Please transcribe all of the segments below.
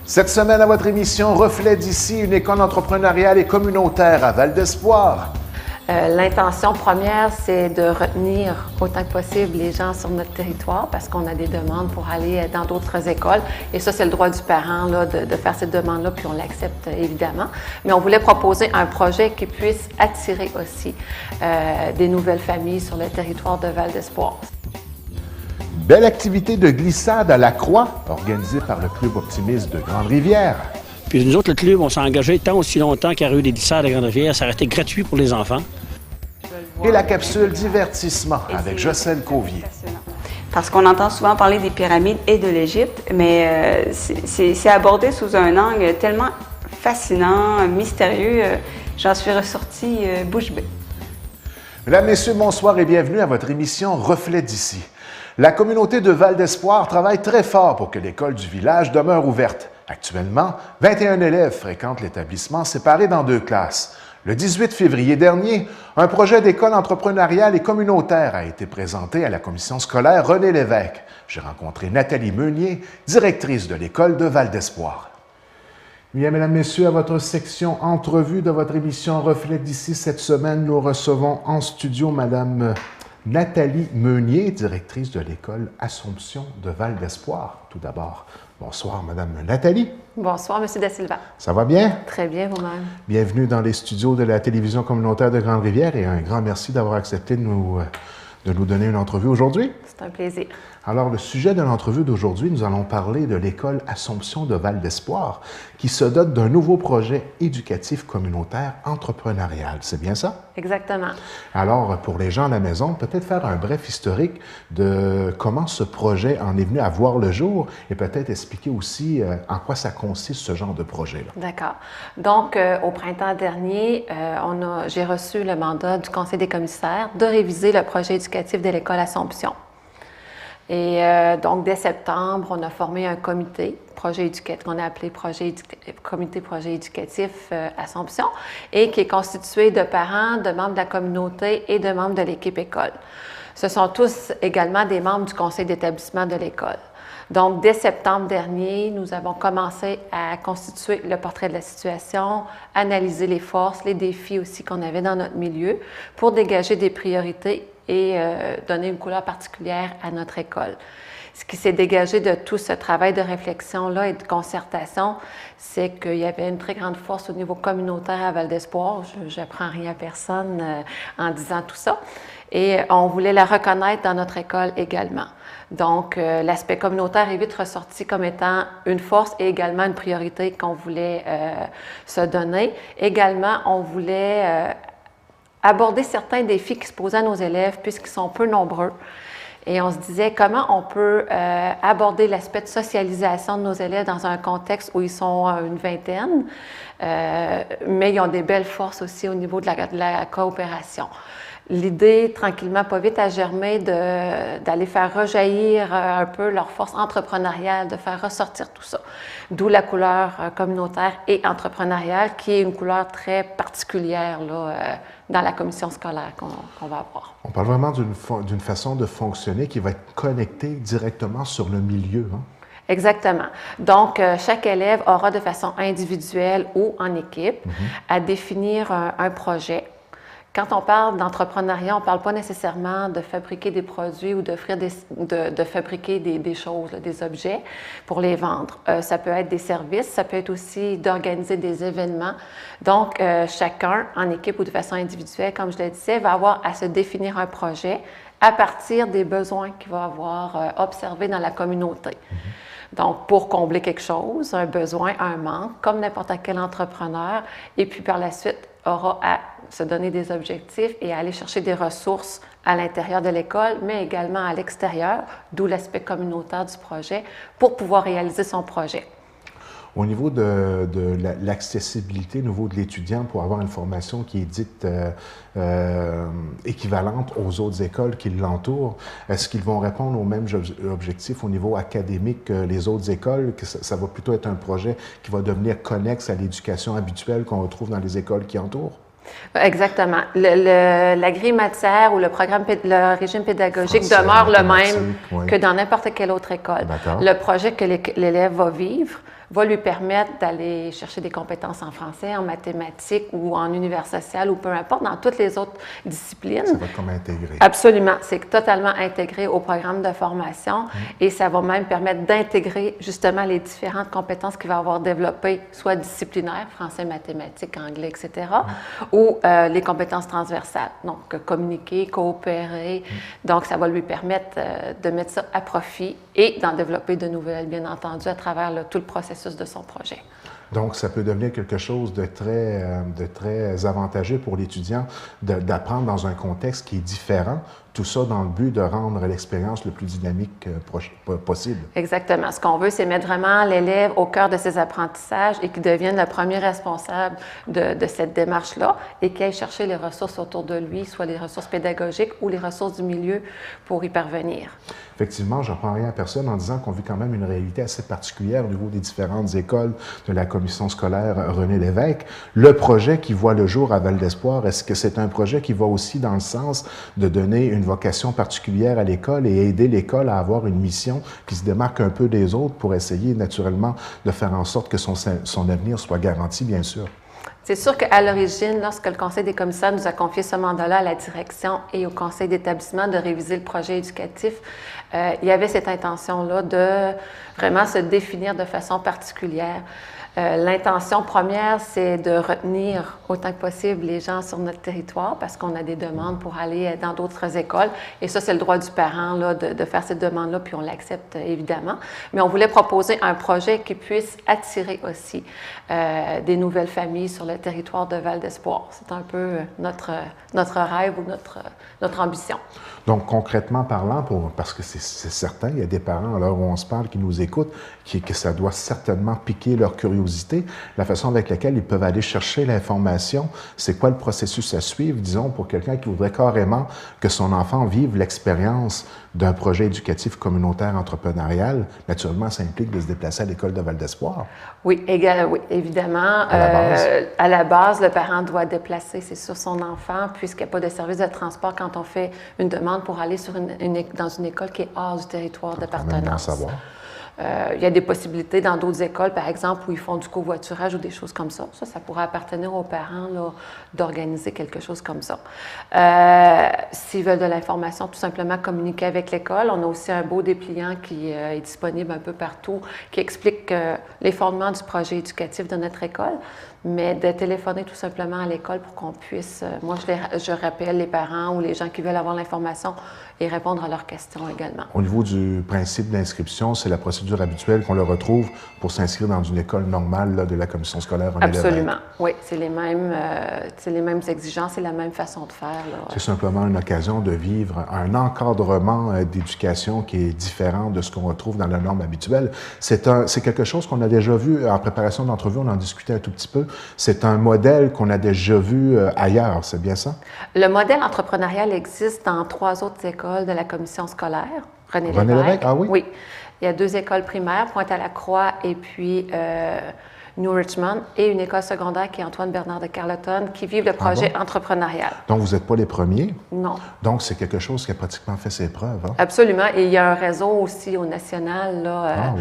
Cette semaine, à votre émission Reflet d'ici, une école entrepreneuriale et communautaire à Val d'Espoir. L'intention première, c'est de retenir autant que possible les gens sur notre territoire parce qu'on a des demandes pour aller dans d'autres écoles. Et ça, c'est le droit du parent là, de faire cette demande-là, puis on l'accepte évidemment. Mais on voulait proposer un projet qui puisse attirer aussi des nouvelles familles sur le territoire de Val d'Espoir. Belle activité de glissade à la Croix, organisée par le Club optimiste de Grande-Rivière. Puis nous autres, le club, on s'est engagé tant aussi longtemps qu'il y a eu des glissades à Grande-Rivière. Ça a été gratuit pour les enfants. Et la capsule divertissement avec Jocelyne Covier. Parce qu'on entend souvent parler des pyramides et de l'Égypte, mais c'est abordé sous un angle tellement fascinant, mystérieux. J'en suis ressortie bouche bée. Mesdames, Messieurs, bonsoir et bienvenue à votre émission Reflet d'ici. La communauté de Val d'Espoir travaille très fort pour que l'école du village demeure ouverte. Actuellement, 21 élèves fréquentent l'établissement séparé dans 2 classes. Le 18 février dernier, un projet d'école entrepreneuriale et communautaire a été présenté à la commission scolaire René Lévesque. J'ai rencontré Nathalie Meunier, directrice de l'école de Val d'Espoir. Bien, Mesdames, Messieurs, à votre section entrevue de votre émission Reflet d'ici, cette semaine, nous recevons en studio Madame Nathalie Meunier, directrice de l'école Assomption de Val d'Espoir. Tout d'abord, bonsoir Madame Nathalie. Bonsoir, Monsieur Da Silva. Ça va bien? Très bien, vous-même. Bienvenue dans les studios de la télévision communautaire de Grande-Rivière et un grand merci d'avoir accepté de nous donner une entrevue aujourd'hui. C'est un plaisir. Alors, le sujet de l'entrevue d'aujourd'hui, nous allons parler de l'école Assomption de Val d'Espoir qui se dote d'un nouveau projet éducatif communautaire entrepreneurial. C'est bien ça? Exactement. Alors, pour les gens à la maison, peut-être faire un bref historique de comment ce projet en est venu à voir le jour et peut-être expliquer aussi en quoi ça consiste ce genre de projet-là. D'accord. Donc, au printemps dernier, j'ai reçu le mandat du Conseil des commissaires de réviser le projet éducatif de l'école Assomption. Et donc, dès septembre, on a formé un comité, qu'on a appelé Comité Projet éducatif Assomption, et qui est constitué de parents, de membres de la communauté et de membres de l'équipe école. Ce sont tous également des membres du conseil d'établissement de l'école. Donc, dès septembre dernier, nous avons commencé à constituer le portrait de la situation, analyser les forces, les défis aussi qu'on avait dans notre milieu pour dégager des priorités et donner une couleur particulière à notre école. Ce qui s'est dégagé de tout ce travail de réflexion-là et de concertation, c'est qu'il y avait une très grande force au niveau communautaire à Val d'Espoir. Je n'apprends rien à personne en disant tout ça. Et on voulait la reconnaître dans notre école également. Donc, l'aspect communautaire est vite ressorti comme étant une force et également une priorité qu'on voulait se donner. Également, on voulait aborder certains défis qui se posaient à nos élèves puisqu'ils sont peu nombreux. Et on se disait comment on peut aborder l'aspect de socialisation de nos élèves dans un contexte où ils sont une vingtaine, mais ils ont des belles forces aussi au niveau de la coopération. L'idée, tranquillement, pas vite, a germé d'aller faire rejaillir un peu leur force entrepreneuriale, de faire ressortir tout ça. D'où la couleur communautaire et entrepreneuriale, qui est une couleur très particulière là, dans la commission scolaire qu'on va avoir. On parle vraiment d'une façon de fonctionner qui va être connectée directement sur le milieu, hein? Exactement. Donc, chaque élève aura de façon individuelle ou en équipe à définir un projet. Quand on parle d'entrepreneuriat, on ne parle pas nécessairement de fabriquer des produits ou de fabriquer des choses, là, des objets pour les vendre. Ça peut être des services, ça peut être aussi d'organiser des événements. Donc, chacun, en équipe ou de façon individuelle, comme je le disais, va avoir à se définir un projet à partir des besoins qu'il va avoir observés dans la communauté. Donc, pour combler quelque chose, un besoin, un manque, comme n'importe quel entrepreneur, et puis par la suite, aura à se donner des objectifs et à aller chercher des ressources à l'intérieur de l'école, mais également à l'extérieur, d'où l'aspect communautaire du projet, pour pouvoir réaliser son projet. Au niveau de l'accessibilité, au niveau de l'étudiant, pour avoir une formation qui est dite équivalente aux autres écoles qui l'entourent, est-ce qu'ils vont répondre aux mêmes objectifs au niveau académique que les autres écoles? Que ça va plutôt être un projet qui va devenir connexe à l'éducation habituelle qu'on retrouve dans les écoles qui entourent? Exactement. La grille matière ou le régime pédagogique Français, demeure le même oui, que dans n'importe quelle autre école. Le projet que l'élève va vivre va lui permettre d'aller chercher des compétences en français, en mathématiques ou en univers social ou peu importe, dans toutes les autres disciplines. Ça va être comme intégré. Absolument. C'est totalement intégré au programme de formation et ça va même permettre d'intégrer justement les différentes compétences qu'il va avoir développées, soit disciplinaires, français, mathématiques, anglais, etc., ou les compétences transversales, donc communiquer, coopérer. Donc, ça va lui permettre de mettre ça à profit et d'en développer de nouvelles, bien entendu, à travers tout le processus de son projet. Donc, ça peut devenir quelque chose de très avantageux pour l'étudiant d'apprendre dans un contexte qui est différent, tout ça dans le but de rendre l'expérience le plus dynamique possible. Exactement. Ce qu'on veut, c'est mettre vraiment l'élève au cœur de ses apprentissages et qu'il devienne le premier responsable de cette démarche-là et qu'il aille chercher les ressources autour de lui, soit les ressources pédagogiques ou les ressources du milieu pour y parvenir. Effectivement, je ne reprends rien à personne en disant qu'on vit quand même une réalité assez particulière au niveau des différentes écoles de la commission scolaire René Lévesque. Le projet qui voit le jour à Val-d'Espoir, est-ce que c'est un projet qui va aussi dans le sens de donner une vocation particulière à l'école et aider l'école à avoir une mission qui se démarque un peu des autres pour essayer naturellement de faire en sorte que son avenir soit garanti, bien sûr? C'est sûr qu'à l'origine, lorsque le Conseil des commissaires nous a confié ce mandat-là à la direction et au conseil d'établissement de réviser le projet éducatif, il y avait cette intention-là de vraiment se définir de façon particulière. L'intention première, c'est de retenir autant que possible les gens sur notre territoire parce qu'on a des demandes pour aller dans d'autres écoles. Et ça, c'est le droit du parent là, de faire cette demande-là, puis on l'accepte évidemment. Mais on voulait proposer un projet qui puisse attirer aussi des nouvelles familles sur le territoire de Val-d'Espoir. C'est un peu notre rêve ou notre ambition. Donc, concrètement parlant, parce que c'est certain, il y a des parents, à l'heure où on se parle, qui nous écoutent, que ça doit certainement piquer leur curiosité, la façon avec laquelle ils peuvent aller chercher l'information, c'est quoi le processus à suivre, disons, pour quelqu'un qui voudrait carrément que son enfant vive l'expérience d'un projet éducatif communautaire entrepreneurial. Naturellement, ça implique de se déplacer à l'école de Val-d'Espoir. Oui, oui, évidemment. À la base, le parent doit déplacer, c'est sûr, son enfant, puisqu'il n'y a pas de service de transport quand on fait une demande pour aller dans une école qui est hors du territoire d'appartenance. Il y a des possibilités dans d'autres écoles, par exemple, où ils font du covoiturage ou des choses comme ça. Ça pourrait appartenir aux parents d'organiser quelque chose comme ça. S'ils veulent de l'information, tout simplement communiquer avec l'école. On a aussi un beau dépliant qui est disponible un peu partout, qui explique les fondements du projet éducatif de notre école, mais de téléphoner tout simplement à l'école pour qu'on puisse, moi je rappelle les parents ou les gens qui veulent avoir l'information et répondre à leurs questions également. Au niveau du principe d'inscription, c'est la procédure habituelle qu'on le retrouve pour s'inscrire dans une école normale là, de la commission scolaire René Lévesque. Absolument, oui. C'est les mêmes exigences, c'est la même façon de faire. C'est simplement une occasion de vivre un encadrement d'éducation qui est différent de ce qu'on retrouve dans la norme habituelle. C'est quelque chose qu'on a déjà vu en préparation d'entrevue, on en discutait un tout petit peu. C'est un modèle qu'on a déjà vu ailleurs, c'est bien ça? Le modèle entrepreneurial existe dans 3 autres écoles de la commission scolaire, René Lévesque. Ah oui? Oui. Il y a 2 écoles primaires, Pointe-à-la-Croix et puis New Richmond, et une école secondaire qui est Antoine-Bernard de Carleton, qui vivent le projet entrepreneurial. Donc, vous n'êtes pas les premiers? Non. Donc, c'est quelque chose qui a pratiquement fait ses preuves. Hein? Absolument. Et il y a un réseau aussi au national là,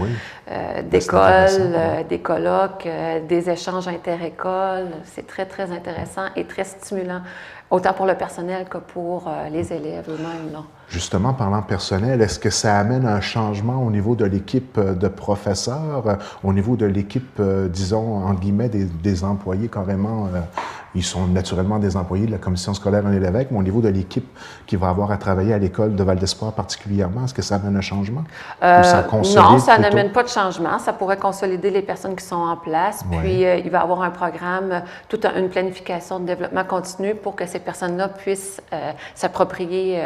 d'écoles, des colloques, des échanges inter-écoles. C'est très, très intéressant et très stimulant, autant pour le personnel que pour les élèves eux-mêmes. Là. Justement, parlant personnel, est-ce que ça amène un changement au niveau de l'équipe de professeurs, au niveau de l'équipe, disons, entre guillemets, des employés carrément, ils sont naturellement des employés de la commission scolaire René Lévesque, mais au niveau de l'équipe qui va avoir à travailler à l'école de Val-d'Espoir particulièrement, est-ce que ça amène un changement? Ou ça consolide non, ça plutôt? n'amène pas de changement. Ça pourrait consolider les personnes qui sont en place. Ouais. Puis, il va y avoir un programme, une planification de développement continu pour que ces personnes-là puissent s'approprier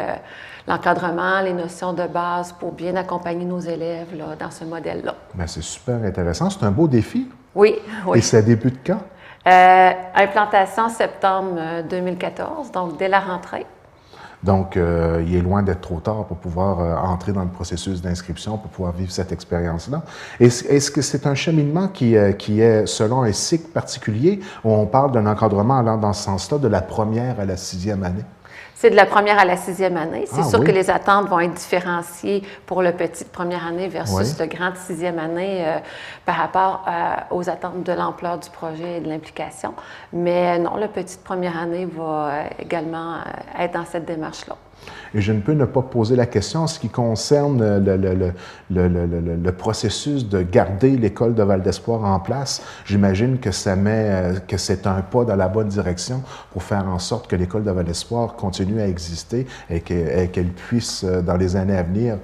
l'encadrement, les notions de base pour bien accompagner nos élèves là, dans ce modèle-là. Bien, c'est super intéressant. C'est un beau défi. Oui, oui. Et ça débute quand? Implantation septembre 2014, donc dès la rentrée. Donc, il est loin d'être trop tard pour pouvoir entrer dans le processus d'inscription, pour pouvoir vivre cette expérience-là. Est-ce que c'est un cheminement qui est selon un cycle particulier, où on parle d'un encadrement allant dans ce sens-là, de la première à la 6e année? C'est de la première à la 6e année. C'est sûr oui. que les attentes vont être différenciées pour le petit de première année versus Oui. le grand de 6e année par rapport aux attentes de l'ampleur du projet et de l'implication. Mais non, le petit de première année va également être dans cette démarche-là. Et je ne peux ne pas poser la question en ce qui concerne le processus de garder l'école de Val d'Espoir en place. J'imagine que que c'est un pas dans la bonne direction pour faire en sorte que l'école de Val d'Espoir continue à exister et qu'elle puisse, dans les années à venir,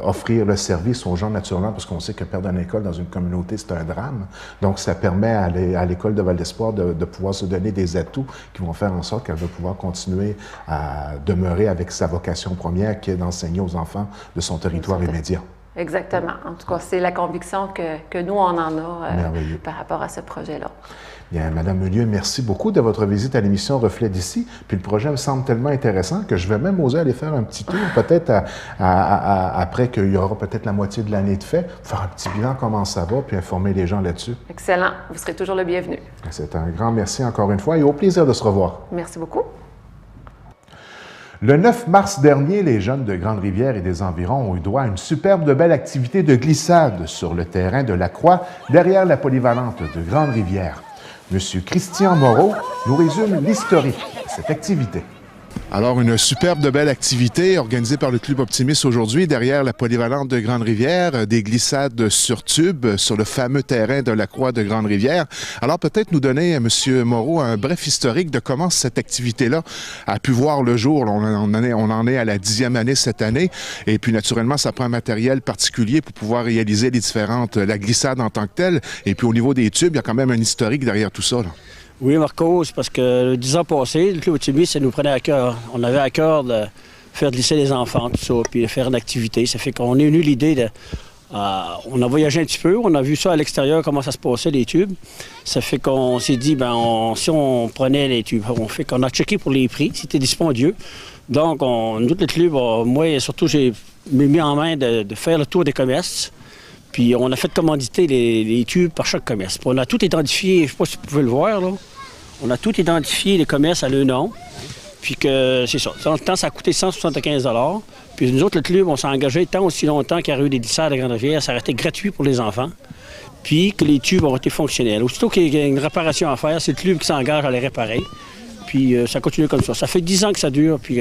offrir le service aux gens naturellement, parce qu'on sait que perdre une école dans une communauté, c'est un drame. Donc, ça permet à l'école de Val d'Espoir de pouvoir se donner des atouts qui vont faire en sorte qu'elle va pouvoir continuer à demeurer avec sa vocation première qui est d'enseigner aux enfants de son territoire immédiat. Exactement. En tout cas, c'est la conviction que nous, on en a par rapport à ce projet-là. Bien, Madame Meunier, merci beaucoup de votre visite à l'émission Reflet d'ici. Puis le projet me semble tellement intéressant que je vais même oser aller faire un petit tour, peut-être après qu'il y aura peut-être la moitié de l'année de fait, faire un petit bilan, comment ça va, puis informer les gens là-dessus. Excellent. Vous serez toujours le bienvenu. C'est un grand merci encore une fois et au plaisir de se revoir. Merci beaucoup. Le 9 mars dernier, les jeunes de Grande-Rivière et des environs ont eu droit à une superbe de belle activité de glissade sur le terrain de la Croix, derrière la polyvalente de Grande-Rivière. Monsieur Christian Moreau nous résume l'historique de cette activité. Alors, une superbe de belle activité organisée par le Club Optimiste aujourd'hui derrière la polyvalente de Grande-Rivière, des glissades sur tube sur le fameux terrain de la Croix de Grande-Rivière. Alors, peut-être nous donner, Monsieur Moreau, un bref historique de comment cette activité-là a pu voir le jour. On en est à la 10e année cette année et puis, naturellement, ça prend un matériel particulier pour pouvoir réaliser la glissade en tant que telle. Et puis, au niveau des tubes, il y a quand même un historique derrière tout ça, là. Oui, Marco, c'est parce que 10 ans passés, le Club Optimiste, ça nous prenait à cœur. On avait à cœur de faire glisser les enfants, tout ça, puis de faire une activité. Ça fait qu'on est venu l'idée de... on a voyagé un petit peu, on a vu ça à l'extérieur, comment ça se passait, les tubes. Ça fait qu'on s'est dit, si on prenait les tubes, qu'on a checké pour les prix, c'était dispendieux. Donc, nous, le club, moi, surtout, j'ai mis en main de faire le tour des commerces. Puis on a fait commanditer les tubes par chaque commerce. Puis on a tout identifié, je ne sais pas si vous pouvez le voir, là. On a tout identifié, les commerces à leur nom. Puis que c'est ça. Dans le temps, ça a coûté 175 $. Puis nous autres, le club, on s'est engagé tant aussi longtemps qu'il y a eu des glissades à Grande-Rivière, ça a été gratuit pour les enfants. Puis que les tubes ont été fonctionnels. Aussitôt qu'il y a une réparation à faire, c'est le club qui s'engage à les réparer. Puis ça continue comme ça. Ça fait 10 ans que ça dure, puis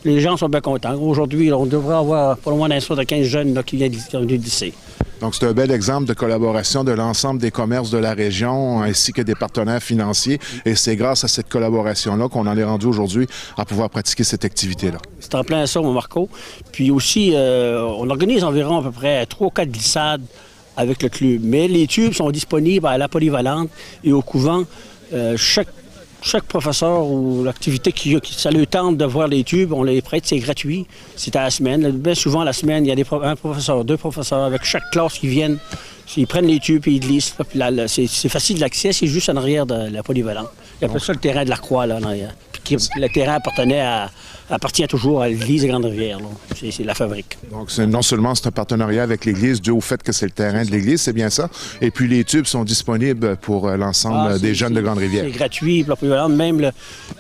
les gens sont bien contents. Aujourd'hui, on devrait avoir pas loin d'un de 15 jeunes là, qui viennent du lycée. Donc, c'est un bel exemple de collaboration de l'ensemble des commerces de la région ainsi que des partenaires financiers. Et c'est grâce à cette collaboration-là qu'on en est rendu aujourd'hui à pouvoir pratiquer cette activité-là. C'est en plein ça, mon Marco. Puis aussi, on organise environ à peu près 3 ou 4 glissades avec le club. Mais les tubes sont disponibles à la polyvalente et au couvent. Chaque professeur ou l'activité qui ça lui tente de voir les tubes, on les prête, c'est gratuit. C'est à la semaine. Bien souvent, la semaine, il y a un professeur, 2 professeurs avec chaque classe qui viennent. Ils prennent les tubes et ils glissent. Puis là, c'est facile d'accès, c'est juste en arrière de la polyvalente. Il y a ça le terrain de la Croix, là, en arrière. Puis le terrain appartient toujours à l'église de Grande-Rivière. C'est la fabrique. Donc, non seulement c'est un partenariat avec l'église, dû au fait que c'est le terrain de l'église, c'est bien ça. Et puis, les tubes sont disponibles pour l'ensemble des jeunes de Grande-Rivière. C'est gratuit pour la polyvalente, même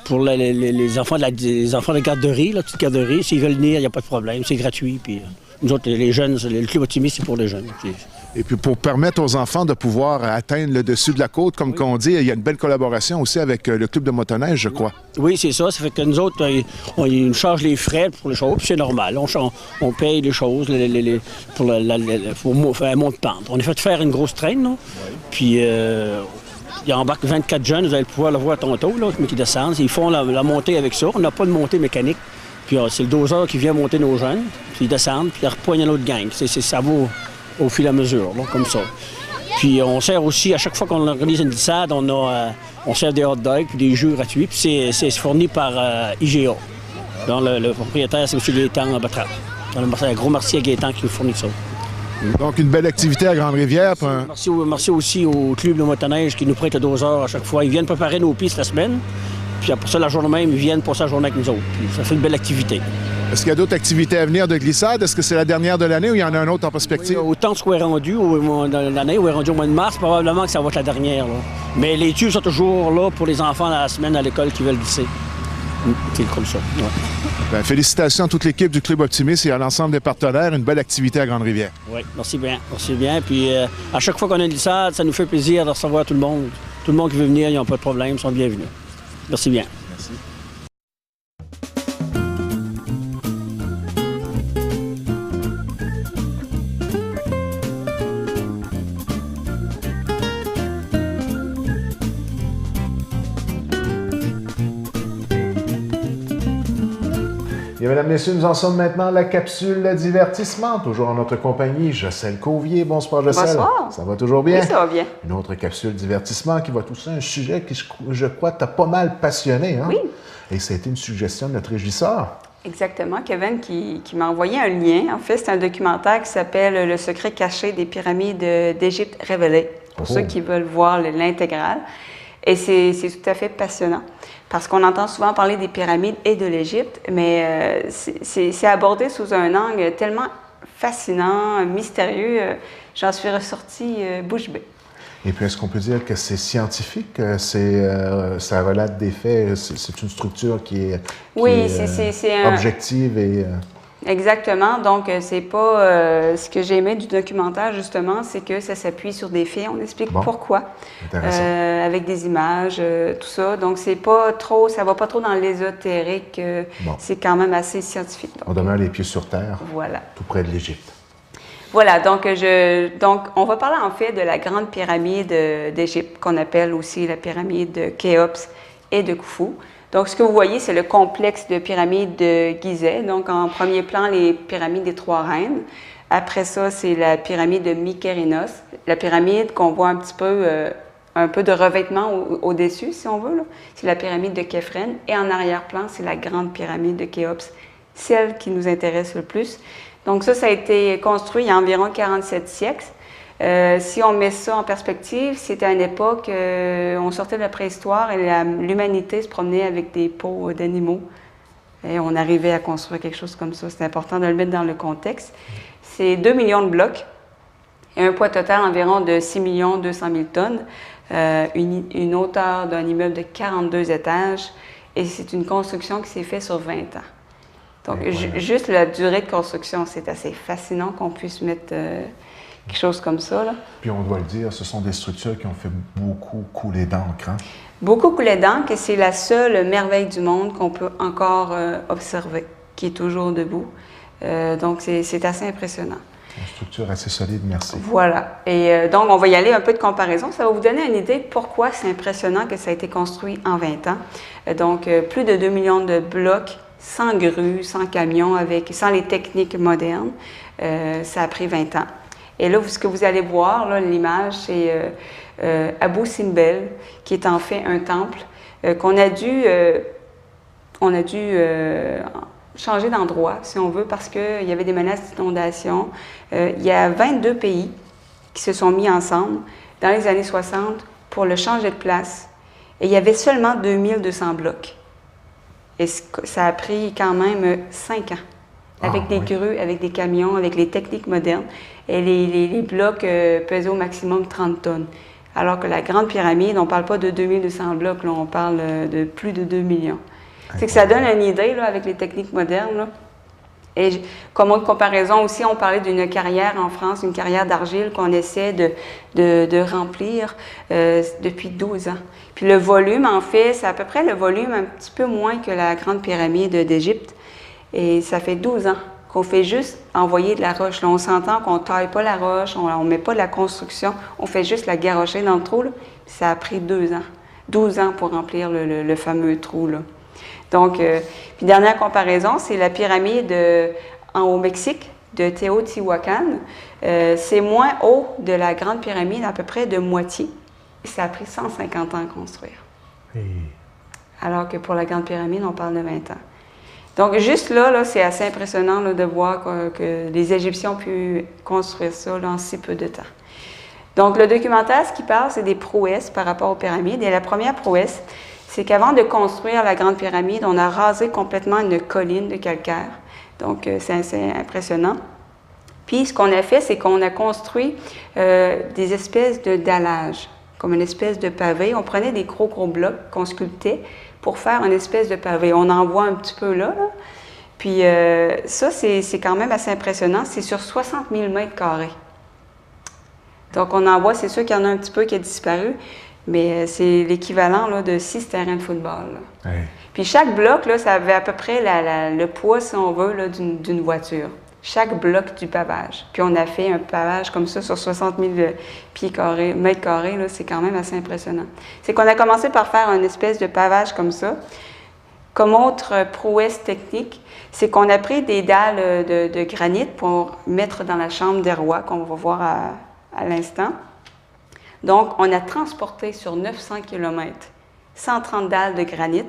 pour les enfants de garderie, la petite garderie. S'ils veulent venir, il n'y a pas de problème. C'est gratuit. Puis, nous autres, les jeunes, le Club Optimiste, c'est pour les jeunes. Et puis, pour permettre aux enfants de pouvoir atteindre le dessus de la côte, comme on dit, il y a une belle collaboration aussi avec le Club de motoneige, je crois. Oui, c'est ça. Ça fait que nous autres, on nous charge les frais pour les choses, puis c'est normal. On paye les choses pour faire un monte-pente. On est fait faire une grosse traîne, là. Puis, il embarque 24 jeunes, vous allez pouvoir le voir tantôt, là, mais qui descendent. Ils font la montée avec ça. On n'a pas de montée mécanique. Puis, c'est le doseur qui vient monter nos jeunes, puis ils descendent, puis ils repoignent l'autre gang. Ça va au fil à mesure, là, comme ça. Puis on sert aussi, à chaque fois qu'on organise une glissade, on sert des hot dogs puis des jeux gratuits. Puis c'est fourni par IGA. Donc le propriétaire, c'est M. Gaétan Battrape. Un gros merci à Gaétan qui nous fournit ça. Donc une belle activité à Grande-Rivière. Merci aussi au Club de motoneige qui nous prête le doseur à chaque fois. Ils viennent préparer nos pistes la semaine. Puis après ça, la journée même, ils viennent passer la journée avec nous autres. Puis ça fait une belle activité. Est-ce qu'il y a d'autres activités à venir de glissade? Est-ce que c'est la dernière de l'année ou il y en a un autre en perspective? Oui, autant qu'on est rendu dans l'année, on est rendu au mois de mars, probablement que ça va être la dernière. Là. Mais les tubes sont toujours là pour les enfants à la semaine à l'école qui veulent glisser. utile comme ça. Ouais. Ben, félicitations à toute l'équipe du Club Optimiste et à l'ensemble des partenaires. Une belle activité à Grande-Rivière. Oui, merci bien. Merci bien. Puis à chaque fois qu'on a une glissade, ça nous fait plaisir de recevoir tout le monde. Tout le monde qui veut venir, ils n'ont pas de problème, ils sont bienvenus. Merci bien. Merci. Et mesdames, messieurs, nous en sommes maintenant à la capsule divertissement. Toujours en notre compagnie, Jocelyne Cauvier. Bonsoir, Jocelyne. Bonsoir. Ça va toujours bien? Oui, ça va bien. Une autre capsule divertissement qui va toucher un sujet qui, je crois, t'a pas mal passionné. Hein? Oui. Et ça a été une suggestion de notre régisseur. Exactement. Kevin qui m'a envoyé un lien. En fait, c'est un documentaire qui s'appelle « Le secret caché des pyramides d'Égypte révélées », pour ceux qui veulent voir l'intégrale. Et c'est tout à fait passionnant, parce qu'on entend souvent parler des pyramides et de l'Égypte, mais c'est abordé sous un angle tellement fascinant, mystérieux. J'en suis ressortie bouche bée. Et puis, est-ce qu'on peut dire que c'est scientifique? Ça relate des faits? C'est une structure qui est objective et... Exactement. Donc, c'est pas... ce que j'ai aimé du documentaire, justement, c'est que ça s'appuie sur des faits. On explique pourquoi. Avec des images, tout ça. Donc, c'est pas trop... Ça va pas trop dans l'ésotérique. C'est quand même assez scientifique. Donc, on demeure les pieds sur terre. Voilà. Tout près de l'Égypte. Voilà. Donc, on va parler, en fait, de la grande pyramide d'Égypte, qu'on appelle aussi la pyramide de Khéops et de Khufu. Donc, ce que vous voyez, c'est le complexe de pyramides de Gizeh. Donc, en premier plan, les pyramides des Trois Reines. Après ça, c'est la pyramide de Mykérinos, la pyramide qu'on voit un peu de revêtement au-dessus, si on veut. C'est la pyramide de Khéphren. Et en arrière-plan, c'est la grande pyramide de Khéops, celle qui nous intéresse le plus. Donc, ça a été construit il y a environ 47 siècles. Si on met ça en perspective, c'était à une époque, on sortait de la préhistoire et l'humanité se promenait avec des peaux d'animaux. Et on arrivait à construire quelque chose comme ça. C'est important de le mettre dans le contexte. C'est 2 millions de blocs et un poids total environ de 6 200 000 tonnes. Une hauteur d'un immeuble de 42 étages. Et c'est une construction qui s'est faite sur 20 ans. Donc, juste la durée de construction, c'est assez fascinant qu'on puisse mettre... quelque chose comme ça, là. Puis on doit le dire, ce sont des structures qui ont fait beaucoup couler d'encre. Hein? Beaucoup couler d'encre, et c'est la seule merveille du monde qu'on peut encore observer, qui est toujours debout. Donc, c'est assez impressionnant. Une structure assez solide, merci. Voilà. Et donc, on va y aller un peu de comparaison. Ça va vous donner une idée de pourquoi c'est impressionnant que ça a été construit en 20 ans. Donc, plus de 2 millions de blocs, sans grues, sans camions, sans les techniques modernes. Ça a pris 20 ans. Et là, ce que vous allez voir, l'image, c'est Abou Simbel, qui est en fait un temple qu'on a dû changer d'endroit, si on veut, parce qu'il y avait des menaces d'inondation. Il y a 22 pays qui se sont mis ensemble dans les années 60 pour le changer de place. Et il y avait seulement 2200 blocs. Et ça a pris quand même 5 ans. Avec des grues, avec des camions, avec les techniques modernes. Et les blocs pesaient au maximum 30 tonnes. Alors que la Grande Pyramide, on ne parle pas de 2200 blocs, là, on parle de plus de 2 millions. C'est que ça donne une idée là, avec les techniques modernes. Là. Et comme autre comparaison aussi, on parlait d'une carrière en France, une carrière d'argile qu'on essaie de remplir depuis 12 ans. Puis le volume, en fait, c'est à peu près le volume un petit peu moins que la Grande Pyramide d'Égypte. Et ça fait 12 ans qu'on fait juste envoyer de la roche. Là, on s'entend qu'on ne taille pas la roche, on ne met pas de la construction, on fait juste la garrocher dans le trou. Là. Puis ça a pris 2 ans. 12 ans pour remplir le fameux trou. Là. Donc, puis dernière comparaison, c'est la pyramide au Mexique de Teotihuacan. C'est moins haut de la Grande Pyramide, à peu près de moitié. Et ça a pris 150 ans à construire. Alors que pour la Grande Pyramide, on parle de 20 ans. Donc, juste là c'est assez impressionnant là, de voir que les Égyptiens ont pu construire ça là, en si peu de temps. Donc, le documentaire, ce qui parle, c'est des prouesses par rapport aux pyramides. Et la première prouesse, c'est qu'avant de construire la Grande Pyramide, on a rasé complètement une colline de calcaire. Donc, c'est assez impressionnant. Puis, ce qu'on a fait, c'est qu'on a construit des espèces de dallages, comme une espèce de pavé. On prenait des gros blocs qu'on sculptait pour faire une espèce de pavé. On en voit un petit peu là. Puis ça, c'est quand même assez impressionnant. C'est sur 60 000 mètres carrés. Donc, on en voit, c'est sûr qu'il y en a un petit peu qui a disparu, mais c'est l'équivalent là, de 6 terrains de football. Là. Hey. Puis chaque bloc, là, ça avait à peu près le poids, si on veut, là, d'une voiture. Chaque bloc du pavage. Puis on a fait un pavage comme ça sur 60 000 mètres carrés, là, c'est quand même assez impressionnant. C'est qu'on a commencé par faire une espèce de pavage comme ça. Comme autre prouesse technique, c'est qu'on a pris des dalles de granit pour mettre dans la chambre des rois, qu'on va voir à l'instant. Donc, on a transporté sur 900 km 130 dalles de granit.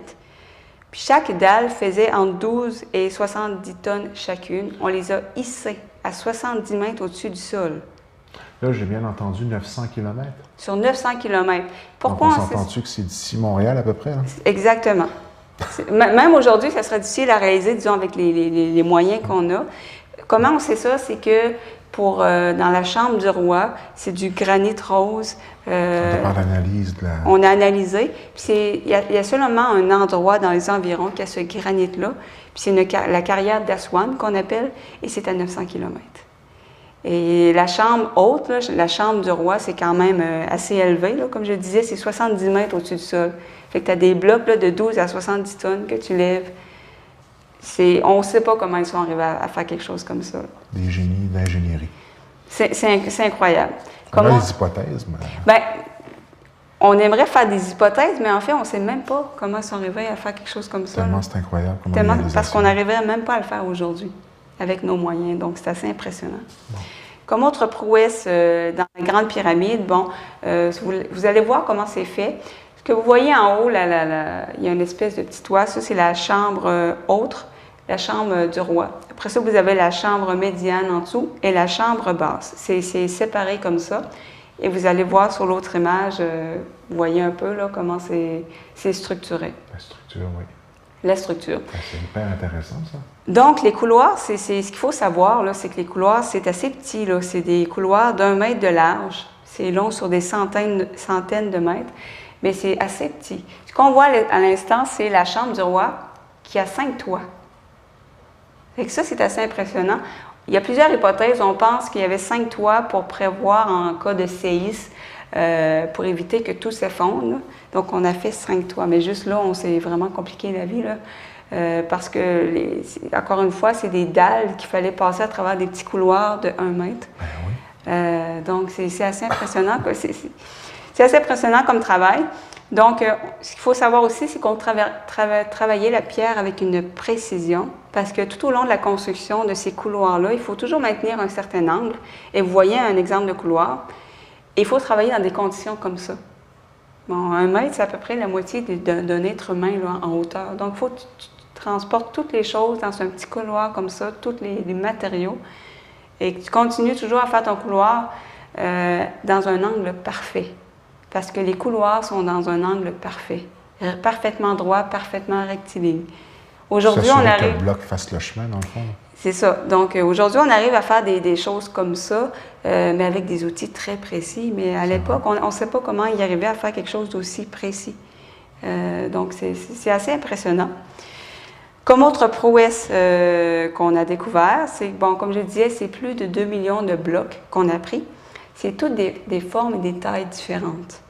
Puis chaque dalle faisait entre 12 et 70 tonnes chacune. On les a hissées à 70 mètres au-dessus du sol. Là, j'ai bien entendu 900 km. Sur 900 km. Pourquoi Donc, on s'entend-tu que c'est d'ici Montréal à peu près? Là? Exactement. Même aujourd'hui, ça serait difficile à réaliser, disons, avec les moyens qu'on a. Comment on sait ça? C'est que dans la chambre du roi, c'est du granit rose. Ça dépend de l'analyse. On a analysé. Puis il y a seulement un endroit dans les environs qui a ce granit-là. Puis c'est la carrière d'Aswan qu'on appelle, et c'est à 900 km. Et la chambre haute, là, la chambre du roi, c'est quand même assez élevé. Là. Comme je disais, c'est 70 mètres au-dessus du sol. Fait que tu as des blocs là, de 12 à 70 tonnes que tu lèves. On ne sait pas comment ils sont arrivés à faire quelque chose comme ça. Là. Des génies d'ingénierie. C'est incroyable. On a des hypothèses, mais... Bien, on aimerait faire des hypothèses, mais en fait, on ne sait même pas comment ils sont arrivés à faire quelque chose comme ça. Tellement c'est incroyable. Parce qu'on n'arriverait même pas à le faire aujourd'hui, avec nos moyens. Donc, c'est assez impressionnant. Bon. Comme autre prouesse dans la Grande Pyramide, bon, vous allez voir comment c'est fait. Ce que vous voyez en haut, il y a une espèce de petit toit. Ça, c'est la chambre haute, la chambre du roi. Après ça, vous avez la chambre médiane en dessous et la chambre basse. C'est séparé comme ça. Et vous allez voir sur l'autre image, vous voyez un peu là, comment c'est structuré. La structure, oui. La structure. C'est hyper intéressant, ça. Donc, les couloirs, c'est ce qu'il faut savoir, c'est que les couloirs, c'est assez petit. C'est des couloirs d'1 mètre de large. C'est long sur des centaines de mètres, mais c'est assez petit. Ce qu'on voit à l'instant, c'est la chambre du roi qui a 5 toits. Fait que ça, c'est assez impressionnant. Il y a plusieurs hypothèses. On pense qu'il y avait 5 toits pour prévoir en cas de séisme, pour éviter que tout s'effondre. Donc, on a fait 5 toits. Mais juste là, on s'est vraiment compliqué la vie, là, parce que, encore une fois, c'est des dalles qu'il fallait passer à travers des petits couloirs de 1 mètre. Ben oui. Donc, c'est assez impressionnant. C'est assez impressionnant comme travail. Donc, ce qu'il faut savoir aussi, c'est qu'on travaillait la pierre avec une précision, parce que tout au long de la construction de ces couloirs-là, il faut toujours maintenir un certain angle. Et vous voyez un exemple de couloir. Et il faut travailler dans des conditions comme ça. Bon, 1 mètre, c'est à peu près la moitié d'un être humain là, en hauteur. Donc, il faut que tu transportes toutes les choses dans un petit couloir comme ça, tous les matériaux, et que tu continues toujours à faire ton couloir dans un angle parfait. Parce que les couloirs sont dans un angle parfait, parfaitement droit, parfaitement rectiligne. Aujourd'hui, on arrive... que le bloc fasse le chemin, dans le fond. C'est ça. Donc, aujourd'hui, on arrive à faire des choses comme ça, mais avec des outils très précis. Mais à l'époque, on ne sait pas comment y arriver à faire quelque chose d'aussi précis. Donc, c'est assez impressionnant. Comme autre prouesse qu'on a découvert, c'est, bon, comme je disais, c'est plus de 2 millions de blocs qu'on a pris. C'est toutes des formes et des tailles différentes.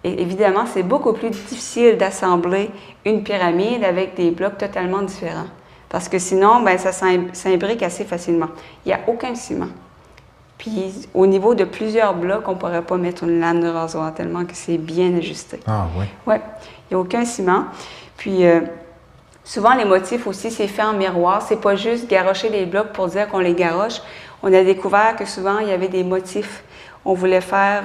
Et évidemment, c'est beaucoup plus difficile d'assembler une pyramide avec des blocs totalement différents. Parce que sinon, ben, ça s'imbrique assez facilement. Il n'y a aucun ciment. Puis, au niveau de plusieurs blocs, on ne pourrait pas mettre une lame de rasoir tellement que c'est bien ajusté. Ah oui? Oui, il n'y a aucun ciment. Puis, souvent, les motifs aussi, c'est fait en miroir. C'est pas juste garrocher les blocs pour dire qu'on les garroche. On a découvert que souvent, il y avait des motifs. On voulait faire,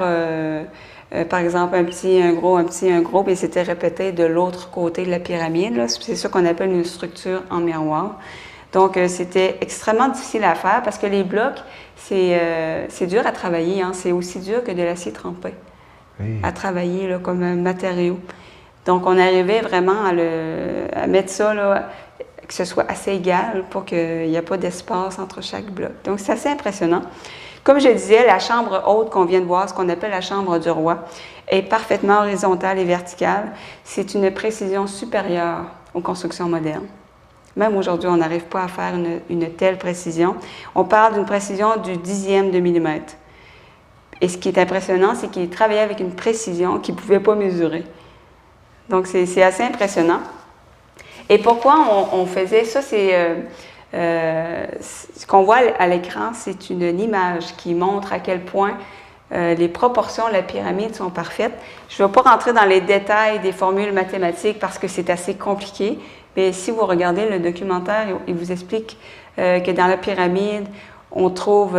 par exemple, un petit, un gros, puis c'était répété de l'autre côté de la pyramide. C'est ça qu'on appelle une structure en miroir. Donc, c'était extrêmement difficile à faire parce que les blocs, c'est dur à travailler. Hein. C'est aussi dur que de l'acier trempé à travailler là, comme un matériau. Donc, on arrivait vraiment à mettre ça, là, que ce soit assez égal pour qu'il n'y ait pas d'espace entre chaque bloc. Donc, c'est assez impressionnant. Comme je disais, la chambre haute qu'on vient de voir, ce qu'on appelle la chambre du roi, est parfaitement horizontale et verticale. C'est une précision supérieure aux constructions modernes. Même aujourd'hui, on n'arrive pas à faire une telle précision. On parle d'une précision du dixième de millimètre. Et ce qui est impressionnant, c'est qu'il travaillait avec une précision qu'il ne pouvait pas mesurer. Donc, c'est assez impressionnant. Et pourquoi on faisait ça? Ce qu'on voit à l'écran, c'est une image qui montre à quel point les proportions de la pyramide sont parfaites. Je ne vais pas rentrer dans les détails des formules mathématiques parce que c'est assez compliqué, mais si vous regardez le documentaire, il vous explique que dans la pyramide, on trouve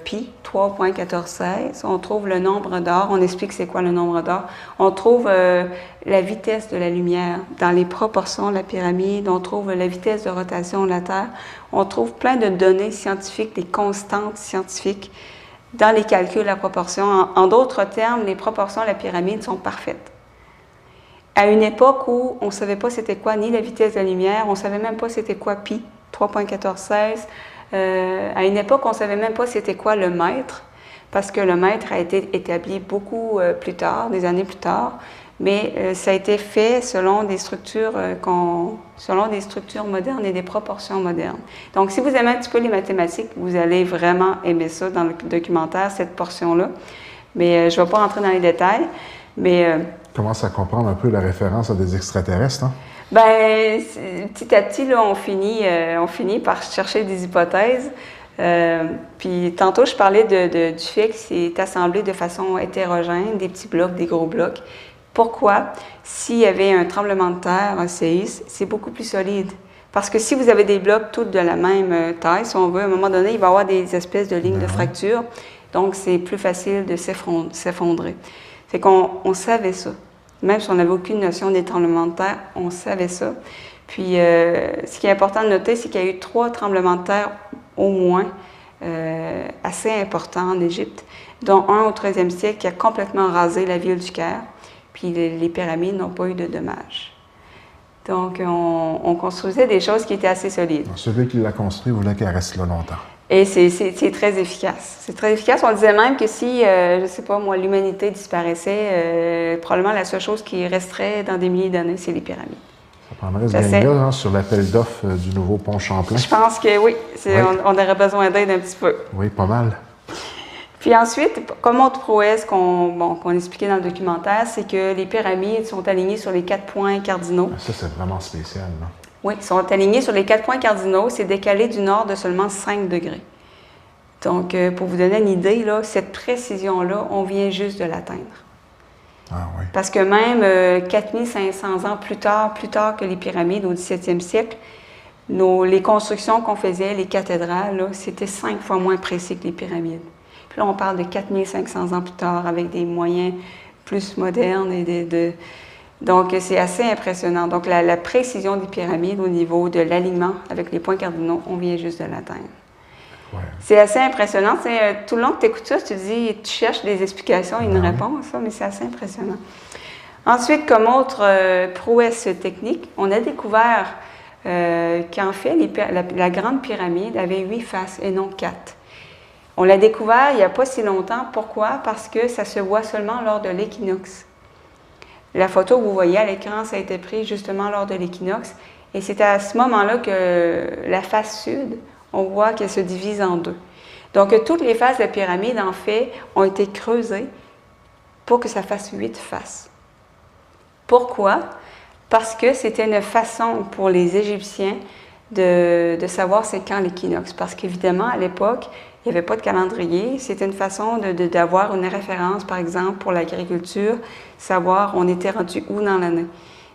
pi, 3,1416, on trouve le nombre d'or, on explique c'est quoi le nombre d'or, on trouve la vitesse de la lumière dans les proportions de la pyramide, on trouve la vitesse de rotation de la Terre, on trouve plein de données scientifiques, des constantes scientifiques dans les calculs de la proportion. En d'autres termes, les proportions de la pyramide sont parfaites. À une époque où on ne savait pas c'était quoi ni la vitesse de la lumière, on ne savait même pas c'était quoi pi, 3,1416, à une époque, on ne savait même pas c'était quoi le mètre, parce que le mètre a été établi beaucoup plus tard, des années plus tard, mais ça a été fait selon des structures modernes et des proportions modernes. Donc, si vous aimez un petit peu les mathématiques, vous allez vraiment aimer ça dans le documentaire, cette portion-là. Mais je ne vais pas rentrer dans les détails, mais... Commence à comprendre un peu la référence à des extraterrestres, hein? Bien, petit à petit, là, on finit par chercher des hypothèses. Puis tantôt, je parlais du fait que c'est assemblé de façon hétérogène, des petits blocs, des gros blocs. Pourquoi? S'il y avait un tremblement de terre, un séisme, c'est beaucoup plus solide. Parce que si vous avez des blocs tous de la même taille, si on veut, à un moment donné, il va y avoir des espèces de lignes de fracture. Donc, c'est plus facile de s'effondrer. Fait qu'on savait ça. Même si on n'avait aucune notion des tremblements de terre, on savait ça. Puis, ce qui est important de noter, c'est qu'il y a eu 3 tremblements de terre au moins assez importants en Égypte, dont un au 13e siècle qui a complètement rasé la ville du Caire. Puis, les pyramides n'ont pas eu de dommages. Donc, on construisait des choses qui étaient assez solides. Celui qui l'a construit voulait qu'elle reste là longtemps. Et c'est très efficace. C'est très efficace. On disait même que si, je ne sais pas moi, l'humanité disparaissait, probablement la seule chose qui resterait dans des milliers d'années, c'est les pyramides. Ça prendrait ce gain-là hein, sur l'appel d'offres du nouveau pont Champlain. Je pense que oui. On aurait besoin d'aide un petit peu. Oui, pas mal. Puis ensuite, comme autre prouesse qu'on expliquait dans le documentaire, c'est que les pyramides sont alignées sur les 4 points cardinaux. Ça, c'est vraiment spécial, non? Oui, ils sont alignés sur les 4 points cardinaux. C'est décalé du nord de seulement 5 degrés. Donc, pour vous donner une idée, là, cette précision-là, on vient juste de l'atteindre. Ah oui. Parce que même 4500 ans plus tard que les pyramides, au 17e siècle, les constructions qu'on faisait, les cathédrales, c'était 5 fois moins précis que les pyramides. Puis là, on parle de 4500 ans plus tard, avec des moyens plus modernes et Donc, c'est assez impressionnant. Donc, la précision des pyramides au niveau de l'alignement avec les points cardinaux, on vient juste de l'atteindre. Ouais. C'est assez impressionnant. Tout le long que tu écoutes ça, tu cherches des explications et une réponse, ça, mais c'est assez impressionnant. Ensuite, comme autre prouesse technique, on a découvert qu'en fait, la grande pyramide avait 8 faces et non 4. On l'a découvert il n'y a pas si longtemps. Pourquoi? Parce que ça se voit seulement lors de l'équinoxe. La photo que vous voyez à l'écran, ça a été pris justement lors de l'équinoxe. Et c'est à ce moment-là que la face sud, on voit qu'elle se divise en 2. Donc, toutes les faces de la pyramide, en fait, ont été creusées pour que ça fasse 8 faces. Pourquoi? Parce que c'était une façon pour les Égyptiens de savoir c'est quand l'équinoxe. Parce qu'évidemment, à l'époque, il n'y avait pas de calendrier. C'était une façon d'avoir une référence, par exemple, pour l'agriculture, savoir on était rendu où dans l'année.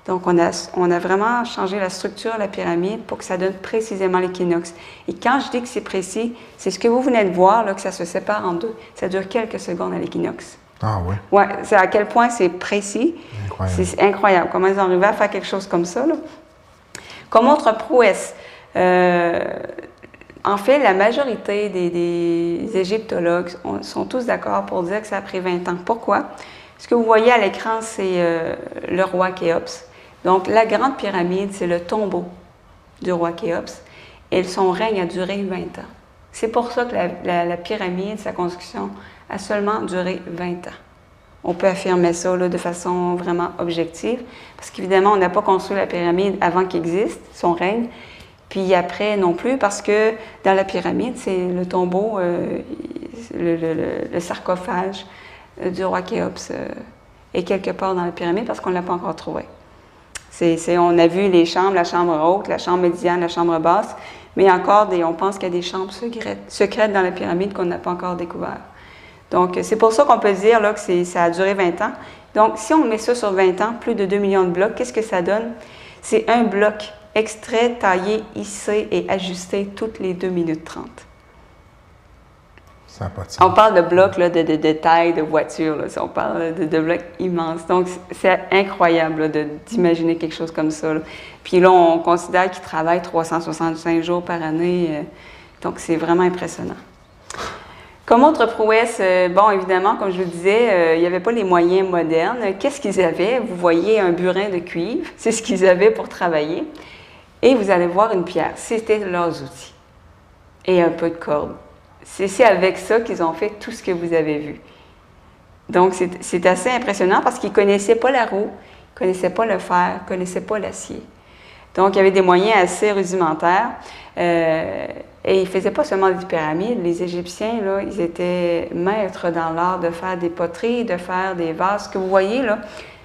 Donc, on a vraiment changé la structure de la pyramide pour que ça donne précisément l'équinoxe. Et quand je dis que c'est précis, c'est ce que vous venez de voir, là, que ça se sépare en 2. Ça dure quelques secondes à l'équinoxe. Ah oui? Oui, c'est à quel point c'est précis. Incroyable. C'est incroyable. Comment ils ont arrivé à faire quelque chose comme ça, là. Comme autre prouesse, en fait, la majorité des égyptologues sont tous d'accord pour dire que ça a pris 20 ans. Pourquoi? Ce que vous voyez à l'écran, c'est le roi Khéops. Donc, la grande pyramide, c'est le tombeau du roi Khéops. Et son règne a duré 20 ans. C'est pour ça que la pyramide, sa construction, a seulement duré 20 ans. On peut affirmer ça là, de façon vraiment objective, parce qu'évidemment, on n'a pas construit la pyramide avant qu'il existe, son règne, puis après non plus, parce que dans la pyramide, c'est le tombeau, le sarcophage du roi Khéops est quelque part dans la pyramide, parce qu'on ne l'a pas encore trouvé. On a vu les chambres, la chambre haute, la chambre médiane, la chambre basse, mais encore, on pense qu'il y a des chambres secrètes dans la pyramide qu'on n'a pas encore découvertes. Donc, c'est pour ça qu'on peut dire là, que ça a duré 20 ans. Donc, si on met ça sur 20 ans, plus de 2 millions de blocs, qu'est-ce que ça donne? C'est un bloc extrait, taillé, hissé et ajusté toutes les 2 minutes 30. Ça n'a pas de sens. On parle de blocs là, de taille de voiture. Là, on parle de blocs immenses. Donc, c'est incroyable là, d'imaginer quelque chose comme ça. Là. Puis là, on considère qu'ils travaillent 365 jours par année. Donc, c'est vraiment impressionnant. Comme autre prouesse, bon, évidemment, comme je vous disais, il n'y avait pas les moyens modernes. Qu'est-ce qu'ils avaient? Vous voyez un burin de cuivre, c'est ce qu'ils avaient pour travailler. Et vous allez voir une pierre, c'était leurs outils. Et un peu de corde. C'est avec ça qu'ils ont fait tout ce que vous avez vu. Donc, c'est assez impressionnant parce qu'ils ne connaissaient pas la roue, ils ne connaissaient pas le fer, ils ne connaissaient pas l'acier. Donc, il y avait des moyens assez rudimentaires. Et ils ne faisaient pas seulement des pyramides. Les Égyptiens, là, ils étaient maîtres dans l'art de faire des poteries, de faire des vases. Ce que vous voyez, là,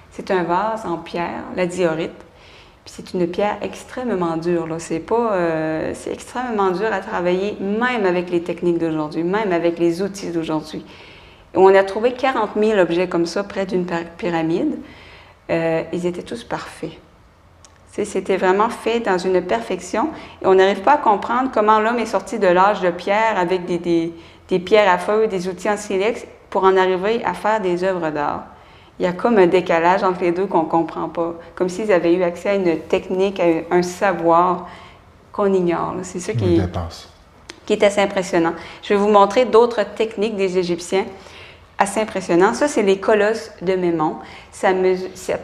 c'est un vase en pierre, la diorite. Puis c'est une pierre extrêmement dure. Là. C'est extrêmement dur à travailler, même avec les techniques d'aujourd'hui, même avec les outils d'aujourd'hui. On a trouvé 40 000 objets comme ça près d'une pyramide. Ils étaient tous parfaits. C'était vraiment fait dans une perfection. Et on n'arrive pas à comprendre comment l'homme est sorti de l'âge de pierre avec des pierres à feu, des outils en silex, pour en arriver à faire des œuvres d'art. Il y a comme un décalage entre les deux qu'on ne comprend pas. Comme s'ils avaient eu accès à une technique, à un savoir qu'on ignore. C'est ça qui est assez impressionnant. Je vais vous montrer d'autres techniques des Égyptiens assez impressionnant. Ça, c'est les colosses de Mémon. Ça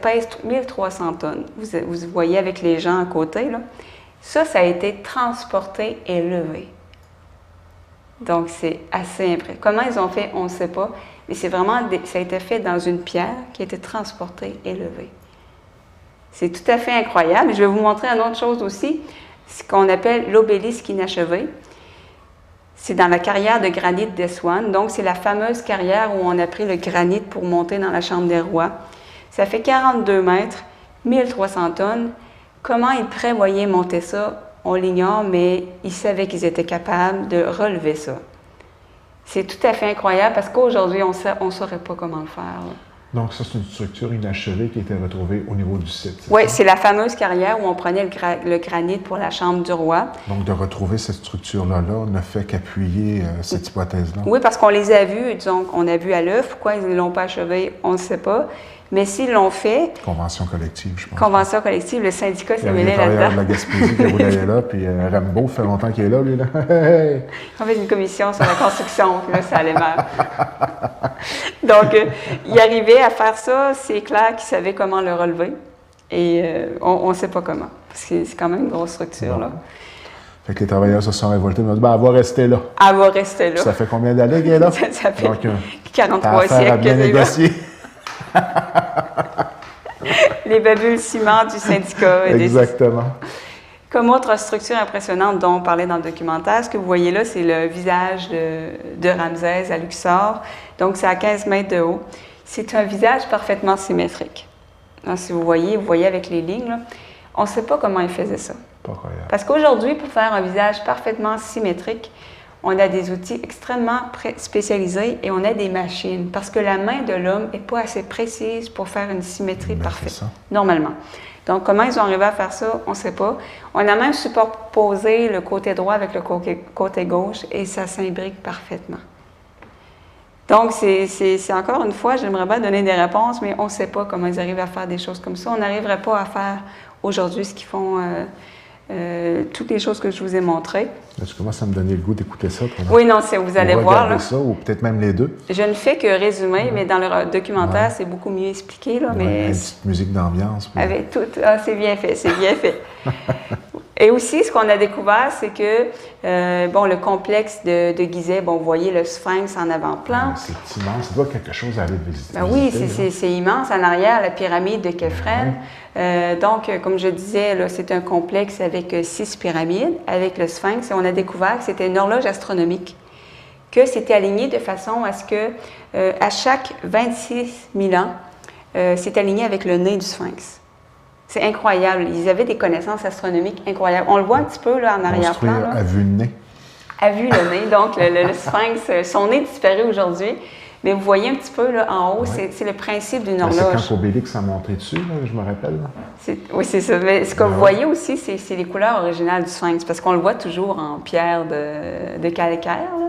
pèse 1300 tonnes. Vous voyez avec les gens à côté, là. Ça a été transporté et levé. Donc, c'est assez impressionnant. Comment ils ont fait, on ne sait pas. Mais c'est vraiment, ça a été fait dans une pierre qui a été transportée et levée. C'est tout à fait incroyable. Je vais vous montrer une autre chose aussi, ce qu'on appelle l'obélisque inachevé. C'est dans la carrière de granit d'Aswan. Donc, c'est la fameuse carrière où on a pris le granit pour monter dans la chambre des rois. Ça fait 42 mètres, 1300 tonnes. Comment ils prévoyaient monter ça, on l'ignore, mais ils savaient qu'ils étaient capables de relever ça. C'est tout à fait incroyable parce qu'aujourd'hui, on ne saurait pas comment le faire. Là. Donc, ça, c'est une structure inachevée qui a été retrouvée au niveau du site. Oui, c'est la fameuse carrière où on prenait le granit pour la chambre du roi. Donc, de retrouver cette structure-là ne fait qu'appuyer cette hypothèse-là. Oui, parce qu'on les a vus, disons, on a vu à l'œuf. Pourquoi ils ne l'ont pas achevé, on ne sait pas. Mais s'ils l'ont fait... Convention collective, je pense. Convention collective, le syndicat s'est mêlé là-dedans. Il y a de la Gaspésie qui voulait aller là, puis Rambo, ça fait longtemps qu'il est là, lui. Là. On fait une commission sur la construction, puis là, ça allait mal. Donc, il arrivait à faire ça, c'est clair qu'il savait comment le relever. Et on ne sait pas comment, parce que c'est quand même une grosse structure, là. Fait que les travailleurs se sont révoltés, ils m'ont dit, ben, elle va rester là. Elle va rester là. Ça fait combien d'années qu'elle est là? Ça fait donc, 43 siècles que c'est là. Les balbutiements du syndicat. Exactement. Comme autre structure impressionnante dont on parlait dans le documentaire, ce que vous voyez là, c'est le visage de Ramsès à Luxor. Donc, c'est à 15 mètres de haut. C'est un visage parfaitement symétrique. Donc, si vous voyez avec les lignes, là, on ne sait pas comment il faisait ça. Pas croyable. Parce qu'aujourd'hui, pour faire un visage parfaitement symétrique, on a des outils extrêmement spécialisés et on a des machines. Parce que la main de l'homme n'est pas assez précise pour faire une symétrie parfaite, normalement. Donc, comment ils ont arrivé à faire ça, on ne sait pas. On a même superposé le côté droit avec le côté gauche et ça s'imbrique parfaitement. Donc, c'est encore une fois, j'aimerais bien donner des réponses, mais on ne sait pas comment ils arrivent à faire des choses comme ça. On n'arriverait pas à faire aujourd'hui ce qu'ils font, toutes les choses que je vous ai montrées. Là, tu commences à me donner le goût d'écouter ça. Oui, non, vous allez voir. Là. Ça, ou peut-être même les deux. Je ne fais que résumer, mais dans le documentaire, c'est beaucoup mieux expliqué. Là, mais une petite musique d'ambiance. Avec tout, c'est bien fait, c'est bien fait. Et aussi, ce qu'on a découvert, c'est que, le complexe de Gizeh, vous voyez le sphinx en avant-plan. C'est immense. Ça doit quelque chose à aller visiter. Oui, c'est immense. En arrière, la pyramide de Khéphren. Donc, comme je disais, là, c'est un complexe avec 6 pyramides, avec le sphinx. Et on a découvert que c'était une horloge astronomique, que c'était aligné de façon à ce que, à chaque 26 000 ans, c'est aligné avec le nez du sphinx. C'est incroyable. Ils avaient des connaissances astronomiques incroyables. On le voit un petit peu là, en arrière-plan. À vue de nez. À vue le nez. Donc, le sphinx, son nez disparaît aujourd'hui. Mais vous voyez un petit peu là, en haut, c'est le principe d'une horloge. C'est quand Obélix a monté dessus, là, je me rappelle. Oui, c'est ça. Mais ce que vous voyez aussi, c'est les couleurs originales du sphinx, parce qu'on le voit toujours en pierre de calcaire. Là.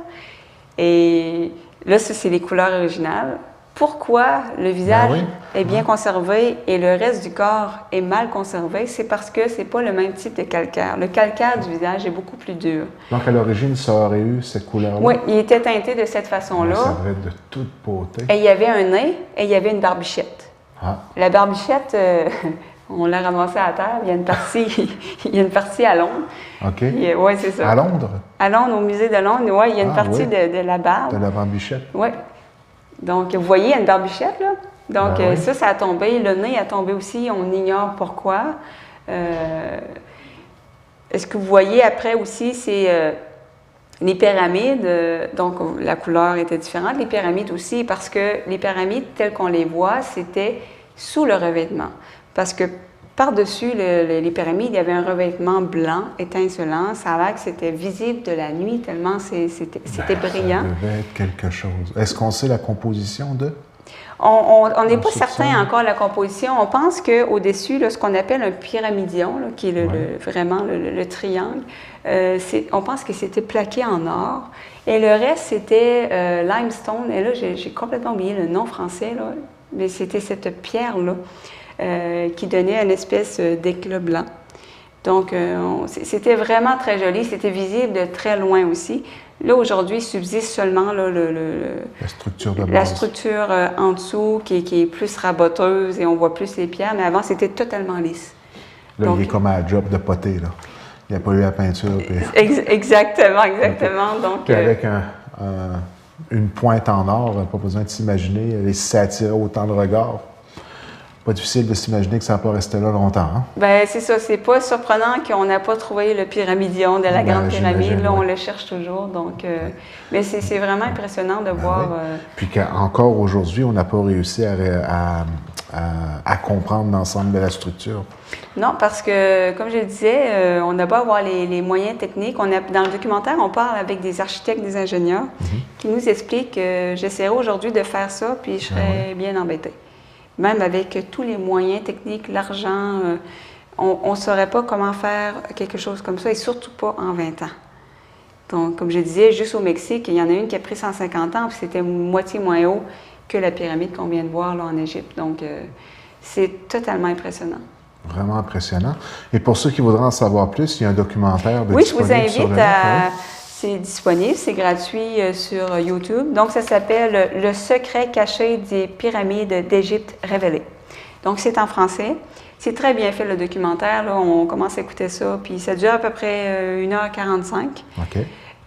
Et là, ça, c'est les couleurs originales. Pourquoi le visage est bien conservé et le reste du corps est mal conservé? C'est parce que c'est pas le même type de calcaire. Le calcaire du visage est beaucoup plus dur. Donc, à l'origine, ça aurait eu cette couleur-là? Oui, il était teinté de cette façon-là. Ça devait être de toute beauté. Et il y avait un nez et il y avait une barbichette. Ah. La barbichette, on l'a ramassée à terre. Il y a une partie à Londres. OK. Oui, c'est ça. À Londres? À Londres, au musée de Londres, oui, il y a une partie de la barbe. De la barbichette? Oui. Donc, vous voyez, il y a une barbichette, là. Donc, ça a tombé. Le nez a tombé aussi. On ignore pourquoi. Est-ce que vous voyez après aussi, c'est les pyramides. Donc, la couleur était différente. Les pyramides aussi, parce que les pyramides, telles qu'on les voit, c'était sous le revêtement. Parce que par-dessus les pyramides, il y avait un revêtement blanc, étincelant. Ça a l'air que c'était visible de la nuit, tellement c'était brillant. Ça devait être quelque chose. Est-ce qu'on sait la composition de? On n'est pas certain encore de la composition. On pense qu'au-dessus, ce qu'on appelle un pyramidion, là, qui est vraiment le triangle, on pense que c'était plaqué en or. Et le reste, c'était limestone. Et là, j'ai complètement oublié le nom français, là, mais c'était cette pierre-là. Qui donnait une espèce d'éclat blanc. Donc, c'était vraiment très joli. C'était visible de très loin aussi. Là, aujourd'hui, il subsiste seulement là, la structure de base. La structure en dessous qui est plus raboteuse et on voit plus les pierres, mais avant, c'était totalement lisse. Là, donc, il est comme à la job de poté, là. Il n'y a pas eu la peinture. Puis... Exactement. Donc, avec une pointe en or, pas besoin de s'imaginer si ça attirait autant de regards. Pas difficile de s'imaginer que ça n'a pas resté là longtemps. Hein? Bien, c'est ça. C'est pas surprenant qu'on n'a pas trouvé le pyramidion de la Grande Pyramide. Là, on le cherche toujours. Donc, mais c'est vraiment impressionnant de voir. Puis qu'encore aujourd'hui, on n'a pas réussi à comprendre l'ensemble de la structure. Non, parce que, comme je le disais, on n'a pas à avoir les moyens techniques. Dans le documentaire, on parle avec des architectes, des ingénieurs qui nous expliquent que j'essaierai aujourd'hui de faire ça, puis je serais bien embêtée. Même avec tous les moyens techniques, l'argent, on ne saurait pas comment faire quelque chose comme ça, et surtout pas en 20 ans. Donc, comme je disais, juste au Mexique, il y en a une qui a pris 150 ans, puis c'était moitié moins haut que la pyramide qu'on vient de voir là, en Égypte. Donc, c'est totalement impressionnant. Vraiment impressionnant. Et pour ceux qui voudraient en savoir plus, il y a un documentaire Oui, je vous invite à... C'est disponible, c'est gratuit sur YouTube. Donc, ça s'appelle « Le secret caché des pyramides d'Égypte révélé ». Donc, c'est en français. C'est très bien fait, le documentaire. Là, on commence à écouter ça, puis ça dure à peu près 1h45. OK.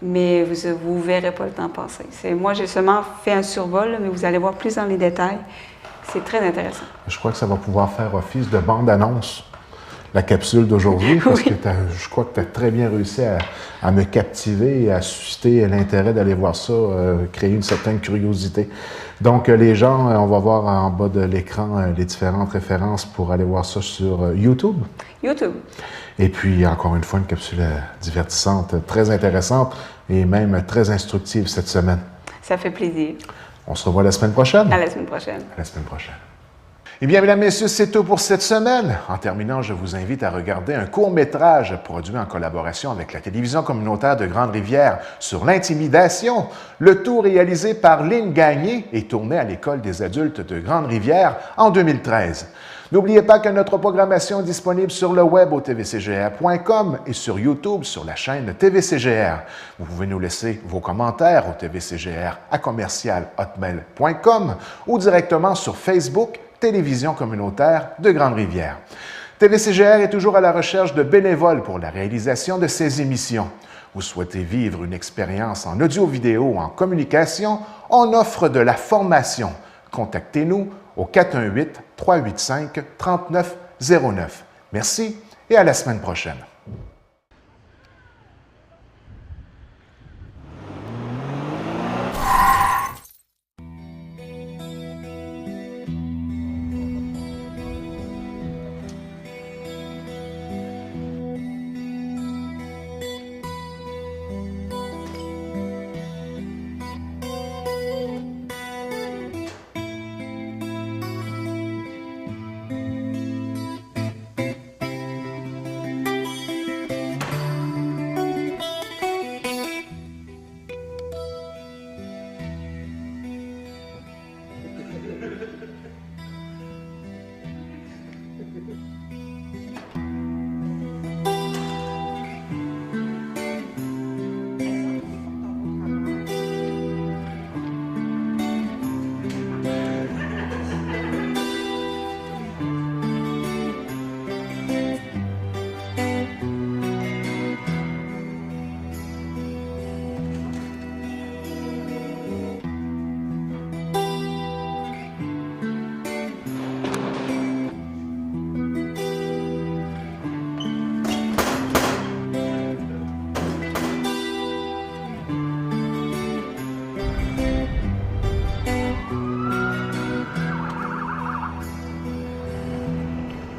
Mais vous ne verrez pas le temps passer. Moi, j'ai seulement fait un survol, mais vous allez voir plus dans les détails. C'est très intéressant. Je crois que ça va pouvoir faire office de bande-annonce, la capsule d'aujourd'hui, parce que je crois que tu as très bien réussi à me captiver et à susciter l'intérêt d'aller voir ça, créer une certaine curiosité. Donc, les gens, on va voir en bas de l'écran les différentes références pour aller voir ça sur YouTube. YouTube. Et puis, encore une fois, une capsule divertissante, très intéressante et même très instructive cette semaine. Ça fait plaisir. On se revoit la semaine prochaine. À la semaine prochaine. À la semaine prochaine. Eh bien, mesdames, messieurs, c'est tout pour cette semaine. En terminant, je vous invite à regarder un court-métrage produit en collaboration avec la télévision communautaire de Grande-Rivière sur l'intimidation, le tout réalisé par Lynn Gagné et tourné à l'École des adultes de Grande-Rivière en 2013. N'oubliez pas que notre programmation est disponible sur le web au tvcgr.com et sur YouTube sur la chaîne TVCGR. Vous pouvez nous laisser vos commentaires au tvcgr@commercialhotmail.com ou directement sur Facebook, Télévision communautaire de Grande-Rivière. TVCGR est toujours à la recherche de bénévoles pour la réalisation de ces émissions. Vous souhaitez vivre une expérience en audio-vidéo ou en communication? On offre de la formation. Contactez-nous au 418-385-3909. Merci et à la semaine prochaine.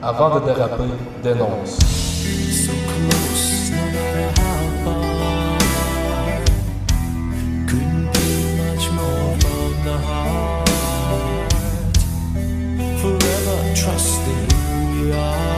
Avant de déraper, dénonce. So close, no matter how far. Couldn't be much more from the heart. Forever trusting who you are.